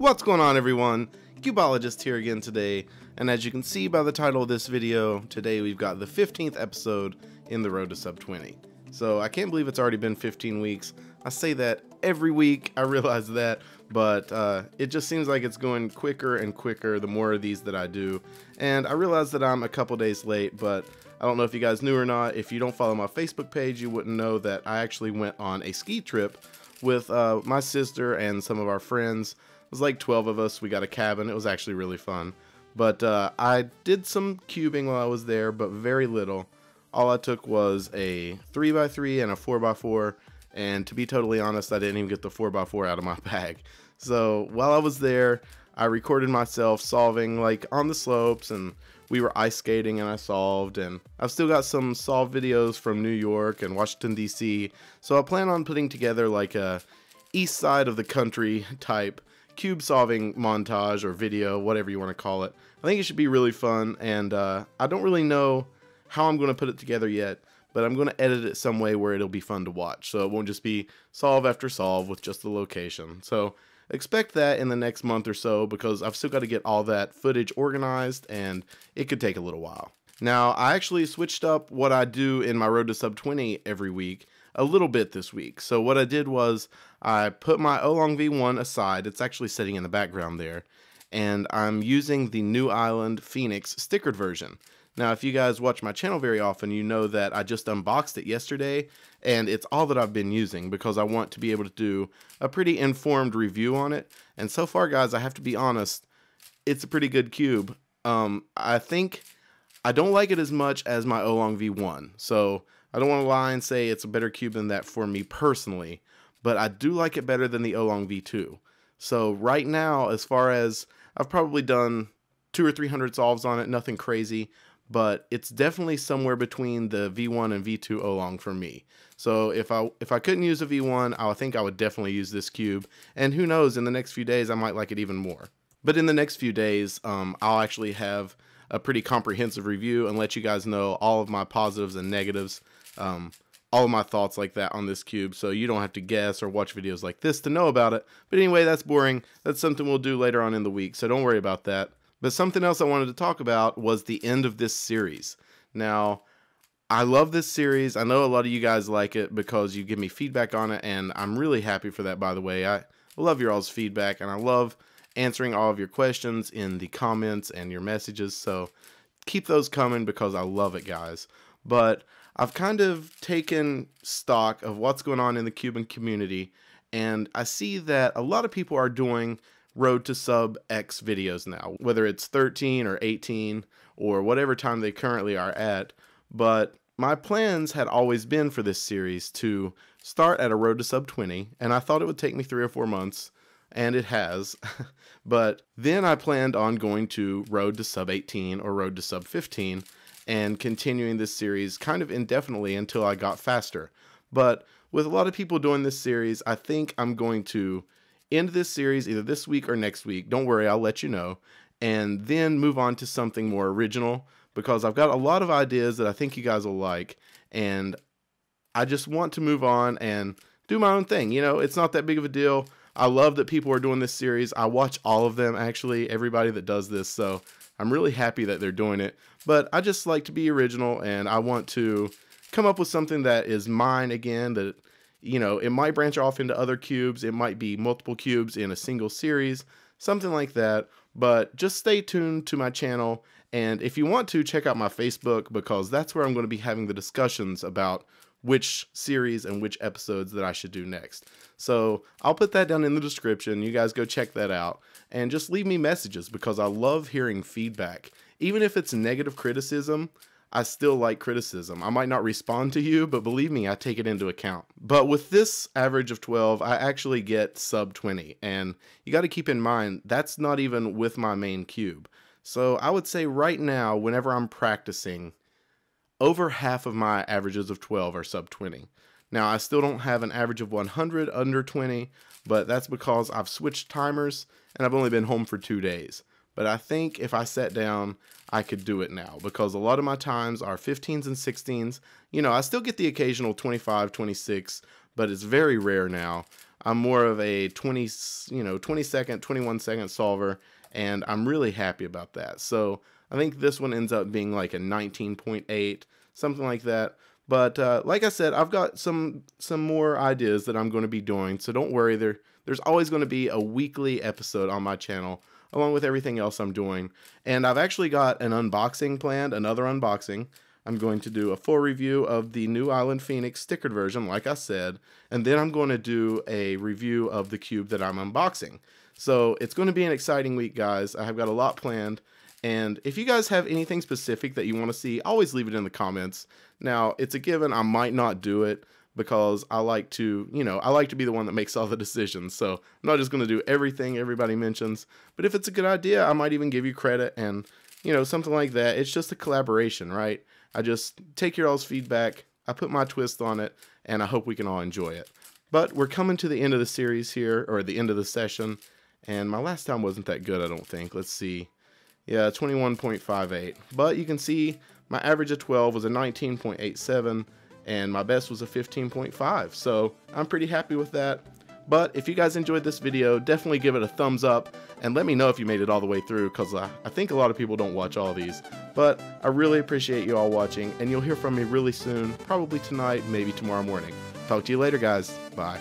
What's going on, everyone? Cubeologist here again today, and as you can see by the title of this video, today we've got the 15th episode in the road to Sub-20. So I can't believe it's already been 15 weeks. I say that every week, I realize that, but it just seems like it's going quicker and quicker the more of these that I do. And I realize that I'm a couple days late, but I don't know if you guys knew or not. If you don't follow my Facebook page, you wouldn't know that I actually went on a ski trip with my sister and some of our friends. It was like 12 of us. We got a cabin. It was actually really fun. But I did some cubing while I was there, but very little. All I took was a 3x3 and a 4x4, and to be totally honest, I didn't even get the 4x4 out of my bag. So while I was there, I recorded myself solving like on the slopes, and we were ice skating and I solved, and I've still got some solve videos from New York and Washington DC. So I plan on putting together like a east side of the country type cube solving montage or video, whatever you want to call it. I think it should be really fun, and I don't really know how I'm going to put it together yet, but I'm going to edit it some way where it'll be fun to watch, so it won't just be solve after solve with just the location. So expect that in the next month or so, because I've still got to get all that footage organized, and it could take a little while. Now, I actually switched up what I do in my Road to Sub-20 every week a little bit this week. So what I did was I put my Oolong V1 aside. It's actually sitting in the background there, and I'm using the New Island Phoenix stickered version. Now, if you guys watch my channel very often, you know that I just unboxed it yesterday, and it's all that I've been using because I want to be able to do a pretty informed review on it. And so far, guys, I have to be honest, it's a pretty good cube. I think I don't like it as much as my Oolong V1, so I don't want to lie and say it's a better cube than that for me personally, but I do like it better than the Oolong V2. So right now, as far as I've probably done 200 or 300 solves on it, nothing crazy, but it's definitely somewhere between the V1 and V2 Oolong for me. So if I couldn't use a V1, I think I would definitely use this cube, and who knows, in the next few days I might like it even more. But in the next few days, I'll actually have a pretty comprehensive review and let you guys know all of my positives and negatives, all of my thoughts like that on this cube, so you don't have to guess or watch videos like this to know about it. But anyway, that's boring. That's something we'll do later on in the week, so don't worry about that. But something else I wanted to talk about was the end of this series. Now, I love this series. I know a lot of you guys like it because you give me feedback on it, and I'm really happy for that, by the way. I love your all's feedback, and I love answering all of your questions in the comments and your messages, so keep those coming because I love it, guys. But I've kind of taken stock of what's going on in the Cuban community, and I see that a lot of people are doing Road to Sub X videos now, whether it's 13 or 18 or whatever time they currently are at. But my plans had always been for this series to start at a Road to Sub-20, and I thought it would take me 3 or 4 months, and it has. But then I planned on going to Road to Sub-18 or Road to Sub-15 and continuing this series kind of indefinitely until I got faster. But with a lot of people doing this series, I think I'm going to end this series either this week or next week. Don't worry, I'll let you know. And then move on to something more original, because I've got a lot of ideas that I think you guys will like, and I just want to move on and do my own thing. You know, it's not that big of a deal. I love that people are doing this series. I watch all of them, actually, everybody that does this, so I'm really happy that they're doing it. But I just like to be original, and I want to come up with something that is mine again, that, you know, it might branch off into other cubes. It might be multiple cubes in a single series, something like that. But just stay tuned to my channel. And if you want to, check out my Facebook, because that's where I'm going to be having the discussions about which series and which episodes that I should do next. So I'll put that down in the description. You guys go check that out. And just leave me messages, because I love hearing feedback. Even if it's negative criticism, I still like criticism. I might not respond to you, but believe me, I take it into account. But with this average of 12, I actually get Sub-20. And you got to keep in mind, that's not even with my main cube. So I would say right now, whenever I'm practicing, over half of my averages of 12 are Sub-20. Now, I still don't have an average of 100 under 20, but that's because I've switched timers and I've only been home for 2 days. But I think if I sat down, I could do it now, because a lot of my times are 15s and 16s. You know, I still get the occasional 25, 26, but it's very rare now. I'm more of a 20 second, 21 second solver, and I'm really happy about that. So I think this one ends up being like a 19.8, something like that. But like I said, I've got some more ideas that I'm going to be doing, so don't worry. There's always going to be a weekly episode on my channel, along with everything else I'm doing. And I've actually got an unboxing planned, another unboxing. I'm going to do a full review of the new Island Phoenix stickered version, like I said, and then I'm going to do a review of the cube that I'm unboxing. So it's going to be an exciting week, guys. I have got a lot planned. And if you guys have anything specific that you want to see, always leave it in the comments. Now, it's a given I might not do it because I like to, I like to be the one that makes all the decisions. So I'm not just going to do everything everybody mentions. But if it's a good idea, I might even give you credit and, something like that. It's just a collaboration, right? I just take your all's feedback, I put my twist on it, and I hope we can all enjoy it. But we're coming to the end of the series here, or the end of the session. And my last time wasn't that good, I don't think. Let's see. Yeah, 21.58. But you can see my average of 12 was a 19.87, and my best was a 15.5. So I'm pretty happy with that. But if you guys enjoyed this video, definitely give it a thumbs up, and let me know if you made it all the way through, because I think a lot of people don't watch all these. But I really appreciate you all watching, and you'll hear from me really soon, probably tonight, maybe tomorrow morning. Talk to you later, guys. Bye.